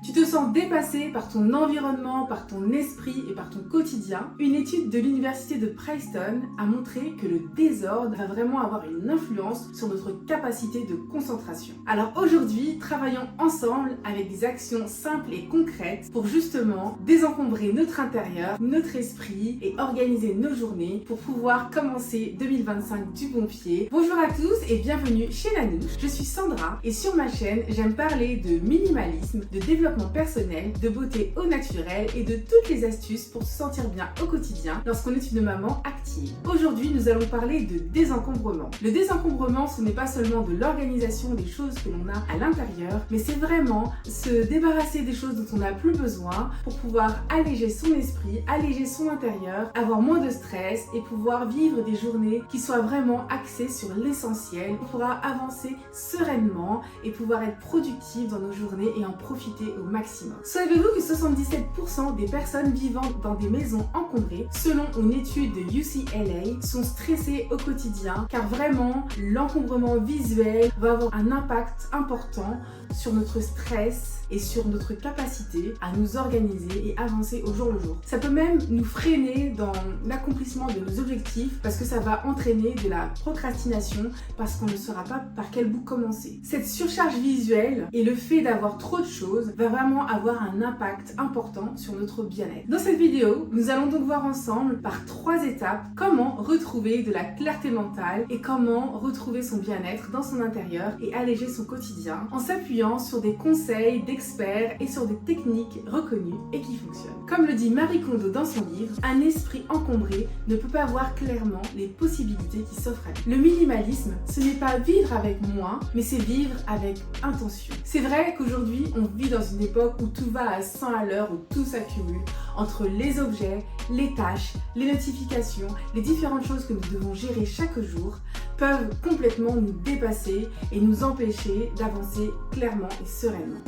Tu te sens dépassé par ton environnement, par ton esprit et par ton quotidien? Une étude de l'université de Princeton a montré que le désordre va vraiment avoir une influence sur notre capacité de concentration. Alors aujourd'hui, travaillons ensemble avec des actions simples et concrètes pour justement désencombrer notre intérieur, notre esprit et organiser nos journées pour pouvoir commencer 2025 du bon pied. Bonjour à tous et bienvenue chez Nanouche. Je suis Sandra et sur ma chaîne, j'aime parler de minimalisme, de développement personnel, de beauté au naturel et de toutes les astuces pour se sentir bien au quotidien lorsqu'on est une maman active. Aujourd'hui, nous allons parler de désencombrement. Le désencombrement, ce n'est pas seulement de l'organisation des choses que l'on a à l'intérieur, mais c'est vraiment se débarrasser des choses dont on n'a plus besoin pour pouvoir alléger son esprit, alléger son intérieur, avoir moins de stress et pouvoir vivre des journées qui soient vraiment axées sur l'essentiel. On pourra avancer sereinement et pouvoir être productif dans nos journées et en profiter au maximum. Savez-vous que 77% des personnes vivant dans des maisons encombrées, selon une étude de UCLA, sont stressées au quotidien car vraiment l'encombrement visuel va avoir un impact important sur notre stress et sur notre capacité à nous organiser et avancer au jour le jour. Ça peut même nous freiner dans l'accomplissement de nos objectifs parce que ça va entraîner de la procrastination parce qu'on ne saura pas par quel bout commencer. Cette surcharge visuelle et le fait d'avoir trop de choses va vraiment avoir un impact important sur notre bien-être. Dans cette vidéo, nous allons donc voir ensemble par 3 étapes comment retrouver de la clarté mentale et comment retrouver son bien-être dans son intérieur et alléger son quotidien en s'appuyant sur des conseils d'experts et sur des techniques reconnues et qui fonctionnent. Comme le dit Marie Kondo dans son livre, un esprit encombré ne peut pas voir clairement les possibilités qui s'offrent à lui. Le minimalisme, ce n'est pas vivre avec moins, mais c'est vivre avec intention. C'est vrai qu'aujourd'hui, on vit dans une époque où tout va à 100 à l'heure, où tout s'accumule entre les objets, les tâches, les notifications, les différentes choses que nous devons gérer chaque jour peuvent complètement nous dépasser et nous empêcher d'avancer clairement et sereinement.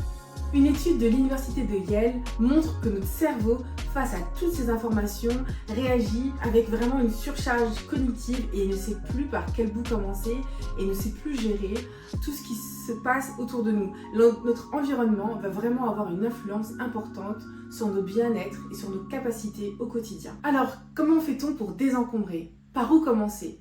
Une étude de l'université de Yale montre que notre cerveau, face à toutes ces informations, réagit avec vraiment une surcharge cognitive et ne sait plus par quel bout commencer et ne sait plus gérer tout ce qui se passe autour de nous. Notre environnement va vraiment avoir une influence importante sur nos bien-être et sur nos capacités au quotidien. Alors, comment fait-on pour désencombrer? Par où commencer?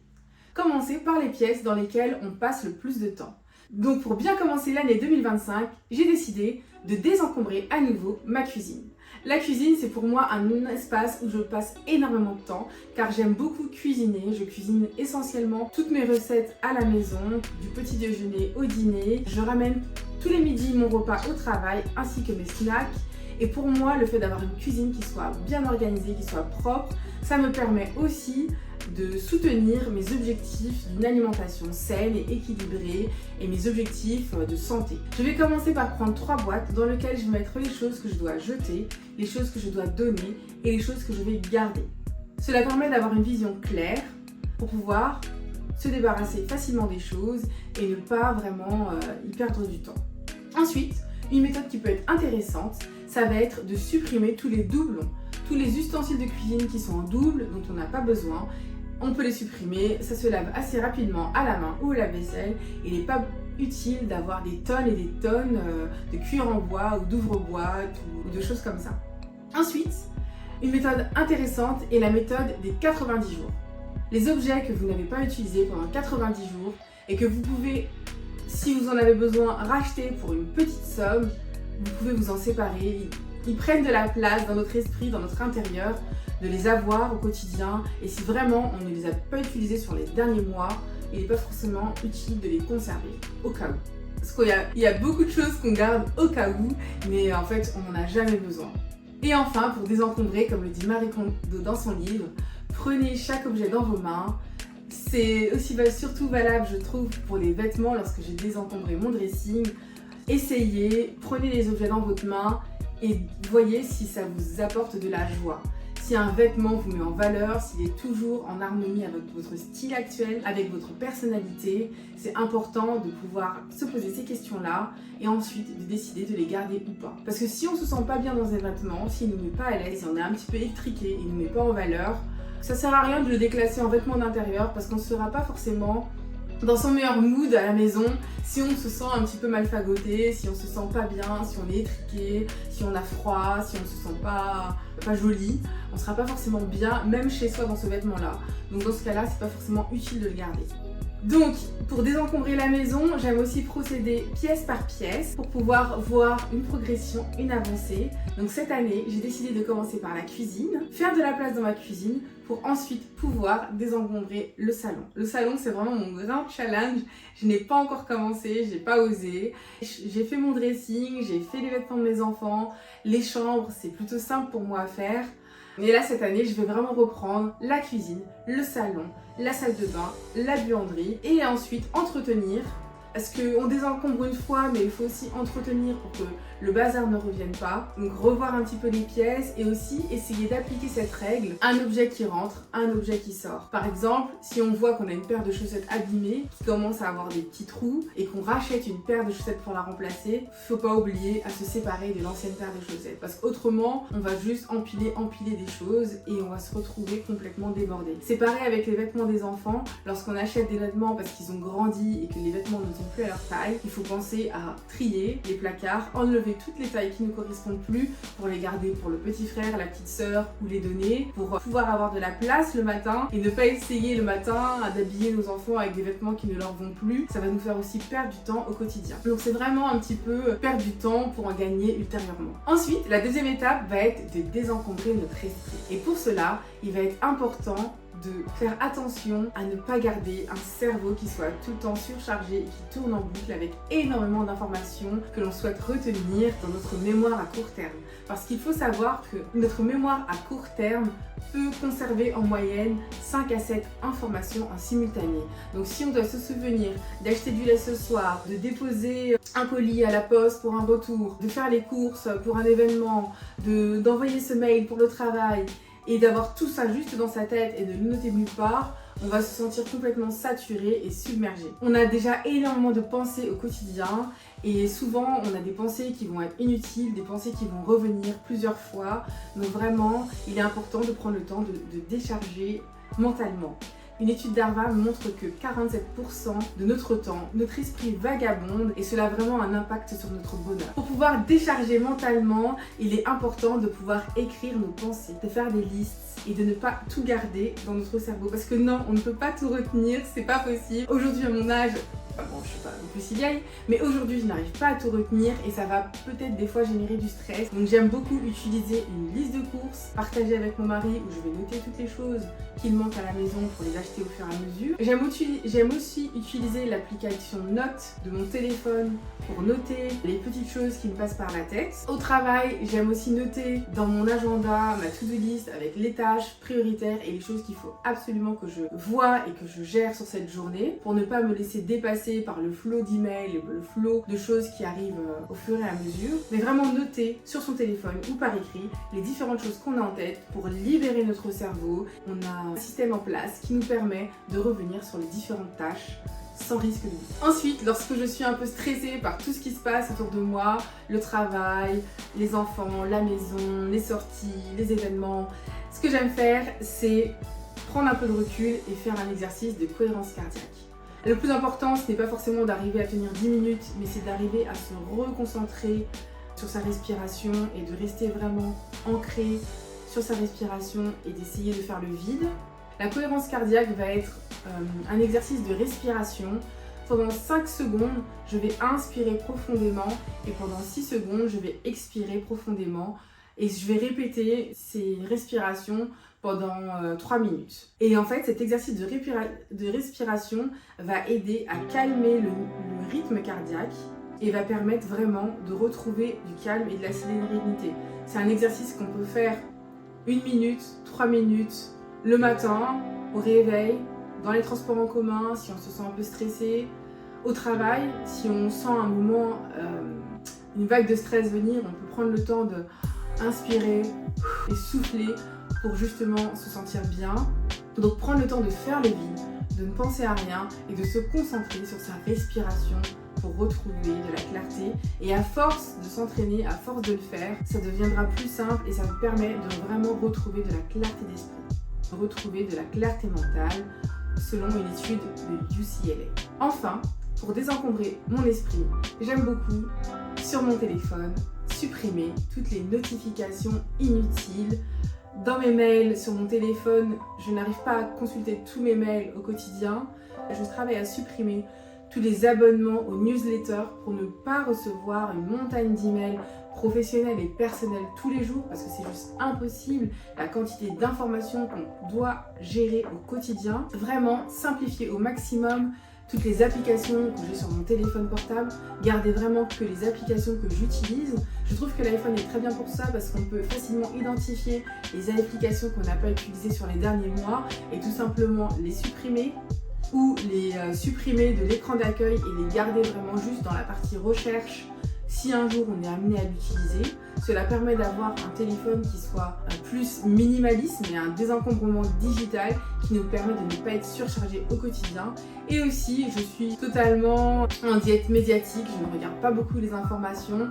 Commencer par les pièces dans lesquelles on passe le plus de temps. Donc pour bien commencer l'année 2025, j'ai décidé de désencombrer à nouveau ma cuisine. La cuisine, c'est pour moi un espace où je passe énormément de temps car j'aime beaucoup cuisiner. Je cuisine essentiellement toutes mes recettes à la maison, du petit déjeuner au dîner. Je ramène tous les midis mon repas au travail ainsi que mes snacks. Et pour moi, le fait d'avoir une cuisine qui soit bien organisée, qui soit propre, ça me permet aussi de soutenir mes objectifs d'une alimentation saine et équilibrée et mes objectifs de santé. Je vais commencer par prendre 3 boîtes dans lesquelles je vais mettre les choses que je dois jeter, les choses que je dois donner et les choses que je vais garder. Cela permet d'avoir une vision claire pour pouvoir se débarrasser facilement des choses et ne pas vraiment y perdre du temps. Ensuite, une méthode qui peut être intéressante, ça va être de supprimer tous les doublons, tous les ustensiles de cuisine qui sont en double, dont on n'a pas besoin. On peut les supprimer, ça se lave assez rapidement à la main ou à la vaisselle. Il n'est pas utile d'avoir des tonnes et des tonnes de cuir en bois ou d'ouvre-boîte ou de choses comme ça. Ensuite, une méthode intéressante est la méthode des 90 jours. Les objets que vous n'avez pas utilisés pendant 90 jours et que vous pouvez, si vous en avez besoin, racheter pour une petite somme, vous pouvez vous en séparer. Ils prennent de la place dans notre esprit, dans notre intérieur, de les avoir au quotidien. Et si vraiment on ne les a pas utilisés sur les derniers mois, il n'est pas forcément utile de les conserver, au cas où. Parce qu'il y a beaucoup de choses qu'on garde au cas où, mais en fait on n'en a jamais besoin. Et enfin, pour désencombrer, comme le dit Marie Kondo dans son livre, prenez chaque objet dans vos mains. C'est aussi surtout valable, je trouve, pour les vêtements lorsque j'ai désencombré mon dressing. Essayez, prenez les objets dans votre main et voyez si ça vous apporte de la joie. Si un vêtement vous met en valeur, s'il est toujours en harmonie avec votre style actuel, avec votre personnalité, c'est important de pouvoir se poser ces questions-là et ensuite de décider de les garder ou pas. Parce que si on se sent pas bien dans un vêtement, s'il ne nous met pas à l'aise, si on est un petit peu étriqué, il ne nous met pas en valeur, ça sert à rien de le déclasser en vêtement d'intérieur parce qu'on ne saura pas forcément dans son meilleur mood à la maison, si on se sent un petit peu mal fagoté, si on se sent pas bien, si on est étriqué, si on a froid, si on se sent pas joli, on sera pas forcément bien, même chez soi dans ce vêtement-là. Donc dans ce cas-là, c'est pas forcément utile de le garder. Donc, pour désencombrer la maison, j'aime aussi procéder pièce par pièce pour pouvoir voir une progression, une avancée. Donc cette année, j'ai décidé de commencer par la cuisine, faire de la place dans ma cuisine pour ensuite pouvoir désencombrer le salon. Le salon, c'est vraiment mon grand challenge. Je n'ai pas encore commencé, j'ai pas osé. J'ai fait mon dressing, j'ai fait les vêtements de mes enfants, les chambres, c'est plutôt simple pour moi à faire. Mais là, cette année, je vais vraiment reprendre la cuisine, le salon, la salle de bain, la buanderie et ensuite entretenir. Parce qu'on désencombre une fois, mais il faut aussi entretenir pour que le bazar ne revienne pas. Donc revoir un petit peu les pièces et aussi essayer d'appliquer cette règle. Un objet qui rentre, un objet qui sort. Par exemple, si on voit qu'on a une paire de chaussettes abîmées, qui commence à avoir des petits trous et qu'on rachète une paire de chaussettes pour la remplacer, faut pas oublier à se séparer de l'ancienne paire de chaussettes. Parce qu'autrement, on va juste empiler des choses et on va se retrouver complètement débordé. C'est pareil avec les vêtements des enfants. Lorsqu'on achète des vêtements parce qu'ils ont grandi et que les vêtements ne sont plus à leur taille, il faut penser à trier les placards, enlever toutes les tailles qui ne correspondent plus pour les garder pour le petit frère, la petite sœur ou les donner pour pouvoir avoir de la place le matin et ne pas essayer le matin d'habiller nos enfants avec des vêtements qui ne leur vont plus. Ça va nous faire aussi perdre du temps au quotidien. Donc c'est vraiment un petit peu perdre du temps pour en gagner ultérieurement. Ensuite, la deuxième étape va être de désencombrer notre esprit. Et pour cela, il va être important de faire attention à ne pas garder un cerveau qui soit tout le temps surchargé et qui tourne en boucle avec énormément d'informations que l'on souhaite retenir dans notre mémoire à court terme. Parce qu'il faut savoir que notre mémoire à court terme peut conserver en moyenne 5 à 7 informations en simultané. Donc si on doit se souvenir d'acheter du lait ce soir, de déposer un colis à la poste pour un retour, de faire les courses pour un événement, d'envoyer ce mail pour le travail, et d'avoir tout ça juste dans sa tête et de le noter nulle part, on va se sentir complètement saturé et submergé. On a déjà énormément de pensées au quotidien et souvent on a des pensées qui vont être inutiles, des pensées qui vont revenir plusieurs fois. Donc vraiment, il est important de prendre le temps de décharger mentalement. Une étude d'Harvard montre que 47% de notre temps, notre esprit vagabonde et cela a vraiment un impact sur notre bonheur. Pour pouvoir décharger mentalement, il est important de pouvoir écrire nos pensées, de faire des listes et de ne pas tout garder dans notre cerveau. Parce que non, on ne peut pas tout retenir, c'est pas possible. Aujourd'hui à mon âge, bon, je suis pas non plus si vieille, mais aujourd'hui je n'arrive pas à tout retenir et ça va peut-être des fois générer du stress. Donc j'aime beaucoup utiliser une liste de courses partagée avec mon mari où je vais noter toutes les choses qu'il manque à la maison pour les acheter au fur et à mesure. J'aime aussi utiliser l'application Notes de mon téléphone pour noter les petites choses qui me passent par la tête. Au travail, j'aime aussi noter dans mon agenda ma to-do list avec les tâches prioritaires et les choses qu'il faut absolument que je vois et que je gère sur cette journée pour ne pas me laisser dépasser par le flot d'emails, le flot de choses qui arrivent au fur et à mesure, mais vraiment noter sur son téléphone ou par écrit les différentes choses qu'on a en tête pour libérer notre cerveau. On a un système en place qui nous permet de revenir sur les différentes tâches sans risque de vie. Ensuite, lorsque je suis un peu stressée par tout ce qui se passe autour de moi, le travail, les enfants, la maison, les sorties, les événements, ce que j'aime faire, c'est prendre un peu de recul et faire un exercice de cohérence cardiaque. Le plus important, ce n'est pas forcément d'arriver à tenir 10 minutes, mais c'est d'arriver à se reconcentrer sur sa respiration et de rester vraiment ancré sur sa respiration et d'essayer de faire le vide. La cohérence cardiaque va être un exercice de respiration. Pendant 5 secondes, je vais inspirer profondément et pendant 6 secondes, je vais expirer profondément et je vais répéter ces respirations pendant 3 minutes. Et en fait, cet exercice de respiration va aider à calmer le rythme cardiaque et va permettre vraiment de retrouver du calme et de la sérénité. C'est un exercice qu'on peut faire 1 minute, 3 minutes, le matin, au réveil, dans les transports en commun, si on se sent un peu stressé, au travail, si on sent un moment, une vague de stress venir, on peut prendre le temps d'inspirer et souffler pour justement se sentir bien. Donc prendre le temps de faire le vide, de ne penser à rien et de se concentrer sur sa respiration pour retrouver de la clarté. Et à force de s'entraîner, à force de le faire, ça deviendra plus simple et ça vous permet de vraiment retrouver de la clarté d'esprit, retrouver de la clarté mentale selon une étude de UCLA. Enfin, pour désencombrer mon esprit, j'aime beaucoup, sur mon téléphone, supprimer toutes les notifications inutiles. Dans mes mails, sur mon téléphone, je n'arrive pas à consulter tous mes mails au quotidien. Je travaille à supprimer tous les abonnements aux newsletters pour ne pas recevoir une montagne d'emails professionnels et personnels tous les jours parce que c'est juste impossible la quantité d'informations qu'on doit gérer au quotidien. Vraiment simplifier au maximum toutes les applications que j'ai sur mon téléphone portable, garder vraiment que les applications que j'utilise. Je trouve que l'iPhone est très bien pour ça parce qu'on peut facilement identifier les applications qu'on n'a pas utilisées sur les derniers mois et tout simplement les supprimer ou les supprimer de l'écran d'accueil et les garder vraiment juste dans la partie recherche si un jour on est amené à l'utiliser. Cela permet d'avoir un téléphone qui soit plus minimaliste mais un désencombrement digital qui nous permet de ne pas être surchargé au quotidien. Et aussi, je suis totalement en diète médiatique, je ne regarde pas beaucoup les informations.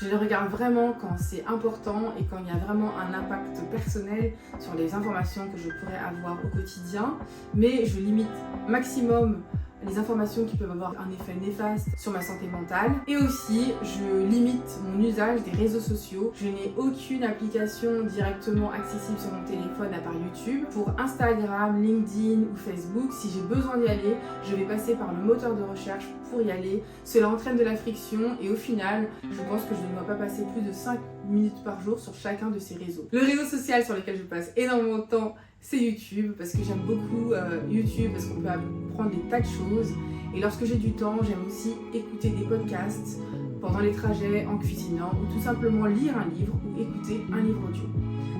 Je les regarde vraiment quand c'est important et quand il y a vraiment un impact personnel sur les informations que je pourrais avoir au quotidien. Mais je limite maximum les informations qui peuvent avoir un effet néfaste sur ma santé mentale. Et aussi, je limite mon usage des réseaux sociaux. Je n'ai aucune application directement accessible sur mon téléphone à part YouTube. Pour Instagram, LinkedIn ou Facebook, si j'ai besoin d'y aller, je vais passer par le moteur de recherche pour y aller. Cela entraîne de la friction et au final, je pense que je ne dois pas passer plus de 5 minutes par jour sur chacun de ces réseaux. Le réseau social sur lequel je passe énormément de temps, c'est YouTube, parce que j'aime beaucoup YouTube, parce qu'on peut apprendre des tas de choses. Et lorsque j'ai du temps, j'aime aussi écouter des podcasts pendant les trajets, en cuisinant, ou tout simplement lire un livre ou écouter un livre audio.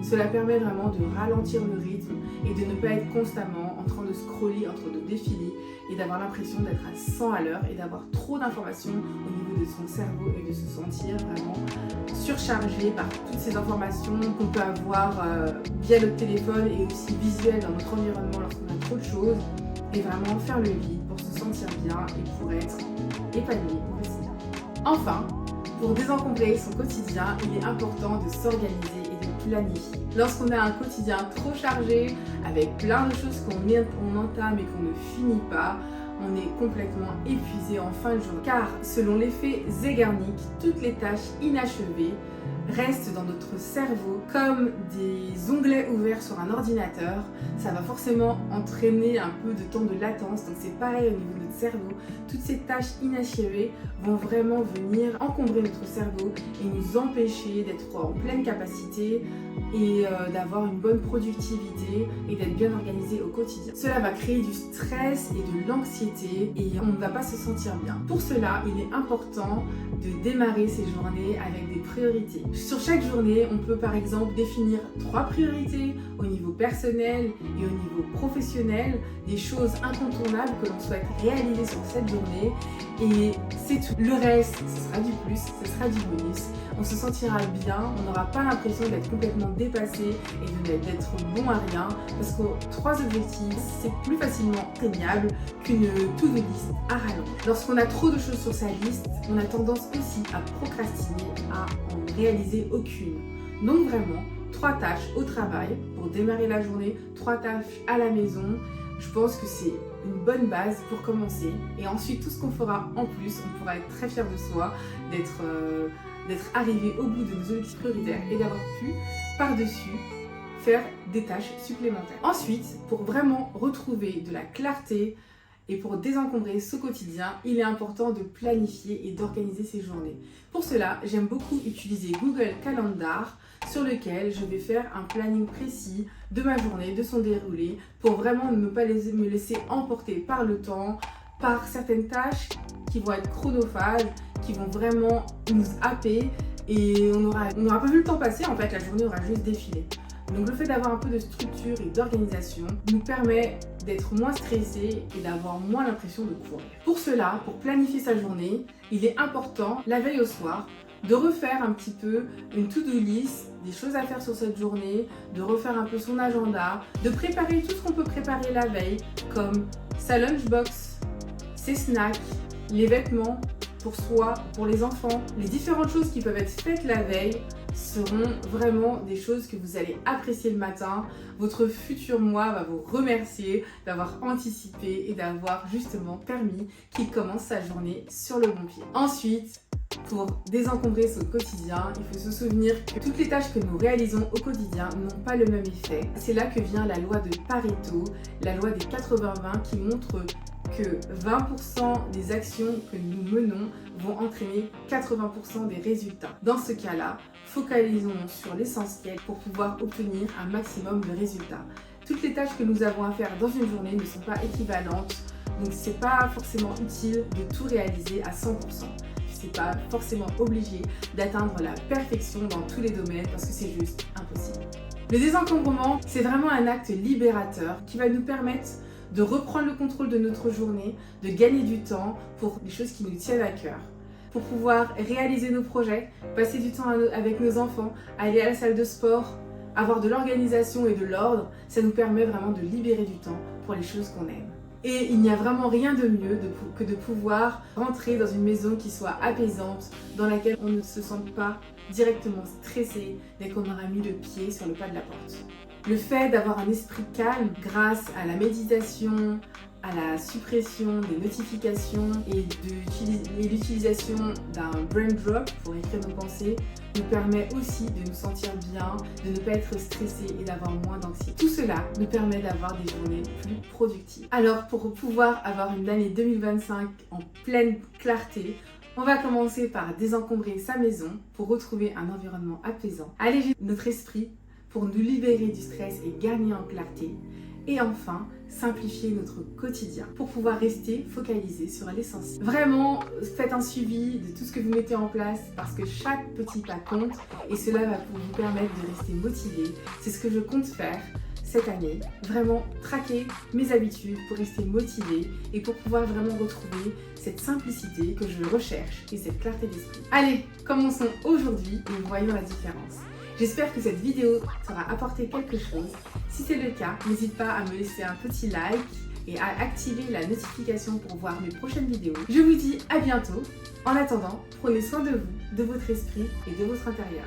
Cela permet vraiment de ralentir le rythme et de ne pas être constamment en train de scroller, en train de défiler et d'avoir l'impression d'être à 100 à l'heure et d'avoir trop d'informations au niveau de son cerveau et de se sentir vraiment surchargé par toutes ces informations qu'on peut avoir via notre téléphone et aussi visuelles dans notre environnement lorsqu'on a trop de choses, et vraiment faire le vide pour se sentir bien et pour être épanoui au quotidien. Enfin, pour désencombrer son quotidien, il est important de s'organiser et de planifier. Lorsqu'on a un quotidien trop chargé, avec plein de choses qu'on entame et qu'on ne finit pas, on est complètement épuisé en fin de journée. Car selon l'effet Zeigarnik, toutes les tâches inachevées restent dans notre cerveau comme des onglets ouverts sur un ordinateur. Ça va forcément entraîner un peu de temps de latence, donc c'est pareil au niveau de notre cerveau. Toutes ces tâches inachevées vont vraiment venir encombrer notre cerveau et nous empêcher d'être en pleine capacité et d'avoir une bonne productivité et d'être bien organisé au quotidien. Cela va créer du stress et de l'anxiété et on ne va pas se sentir bien. Pour cela, il est important de démarrer ces journées avec des priorités. Sur chaque journée, on peut par exemple définir 3 priorités au niveau personnel et au niveau professionnel, des choses incontournables que l'on souhaite réaliser sur cette journée, et c'est tout. Le reste, ce sera du plus, ce sera du bonus. On se sentira bien, on n'aura pas l'impression d'être complètement dépassé et d'être bon à rien, parce que 3 objectifs, c'est plus facilement atteignable qu'une to-do list à rallonge. Lorsqu'on a trop de choses sur sa liste, on a tendance aussi à procrastiner, à en réaliser aucune. Donc vraiment, 3 tâches au travail pour démarrer la journée, 3 tâches à la maison. Je pense que c'est une bonne base pour commencer. Et ensuite, tout ce qu'on fera en plus, on pourra être très fier de soi, d'être arrivé au bout de nos objectifs prioritaires et d'avoir pu, par-dessus, faire des tâches supplémentaires. Ensuite, pour vraiment retrouver de la clarté et pour désencombrer ce quotidien, il est important de planifier et d'organiser ses journées. Pour cela, j'aime beaucoup utiliser Google Calendar, sur lequel je vais faire un planning précis de ma journée, de son déroulé, pour vraiment ne pas me laisser emporter par le temps, par certaines tâches qui vont être chronophages, qui vont vraiment nous happer et on n'aura pas vu le temps passer, en fait la journée aura juste défilé. Donc le fait d'avoir un peu de structure et d'organisation nous permet d'être moins stressé et d'avoir moins l'impression de courir. Pour cela, pour planifier sa journée, il est important, la veille au soir, de refaire un petit peu une to-do list, des choses à faire sur cette journée, de refaire un peu son agenda, de préparer tout ce qu'on peut préparer la veille, comme sa lunchbox, ses snacks, les vêtements pour soi, pour les enfants, les différentes choses qui peuvent être faites la veille seront vraiment des choses que vous allez apprécier le matin. Votre futur moi va vous remercier d'avoir anticipé et d'avoir justement permis qu'il commence sa journée sur le bon pied. Ensuite, pour désencombrer son quotidien, il faut se souvenir que toutes les tâches que nous réalisons au quotidien n'ont pas le même effet. C'est là que vient la loi de Pareto, la loi des 80-20 qui montre que 20% des actions que nous menons vont entraîner 80% des résultats. Dans ce cas-là, focalisons sur l'essentiel pour pouvoir obtenir un maximum de résultats. Toutes les tâches que nous avons à faire dans une journée ne sont pas équivalentes, donc c'est pas forcément utile de tout réaliser à 100%. C'est pas forcément obligé d'atteindre la perfection dans tous les domaines parce que c'est juste impossible. Le désencombrement, c'est vraiment un acte libérateur qui va nous permettre de reprendre le contrôle de notre journée, de gagner du temps pour les choses qui nous tiennent à cœur, pour pouvoir réaliser nos projets, passer du temps avec nos enfants, aller à la salle de sport, avoir de l'organisation et de l'ordre. Ça nous permet vraiment de libérer du temps pour les choses qu'on aime. Et il n'y a vraiment rien de mieux que de pouvoir rentrer dans une maison qui soit apaisante, dans laquelle on ne se sente pas directement stressé dès qu'on aura mis le pied sur le pas de la porte. Le fait d'avoir un esprit calme grâce à la méditation, à la suppression des notifications et l'utilisation d'un brain drop pour écrire nos pensées nous permet aussi de nous sentir bien, de ne pas être stressé et d'avoir moins d'anxiété. Tout cela nous permet d'avoir des journées plus productives. Alors pour pouvoir avoir une année 2025 en pleine clarté, on va commencer par désencombrer sa maison pour retrouver un environnement apaisant, alléger notre esprit pour nous libérer du stress et gagner en clarté. Et enfin, simplifier notre quotidien pour pouvoir rester focalisé sur l'essentiel. Vraiment, faites un suivi de tout ce que vous mettez en place parce que chaque petit pas compte et cela va vous permettre de rester motivé. C'est ce que je compte faire cette année. Vraiment traquer mes habitudes pour rester motivé et pour pouvoir vraiment retrouver cette simplicité que je recherche et cette clarté d'esprit. Allez, commençons aujourd'hui et voyons la différence. J'espère que cette vidéo t'aura apporté quelque chose. Si c'est le cas, n'hésite pas à me laisser un petit like et à activer la notification pour voir mes prochaines vidéos. Je vous dis à bientôt. En attendant, prenez soin de vous, de votre esprit et de votre intérieur.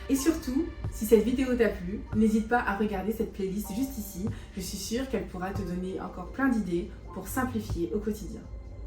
Et surtout, si cette vidéo t'a plu, n'hésite pas à regarder cette playlist juste ici. Je suis sûre qu'elle pourra te donner encore plein d'idées pour simplifier au quotidien.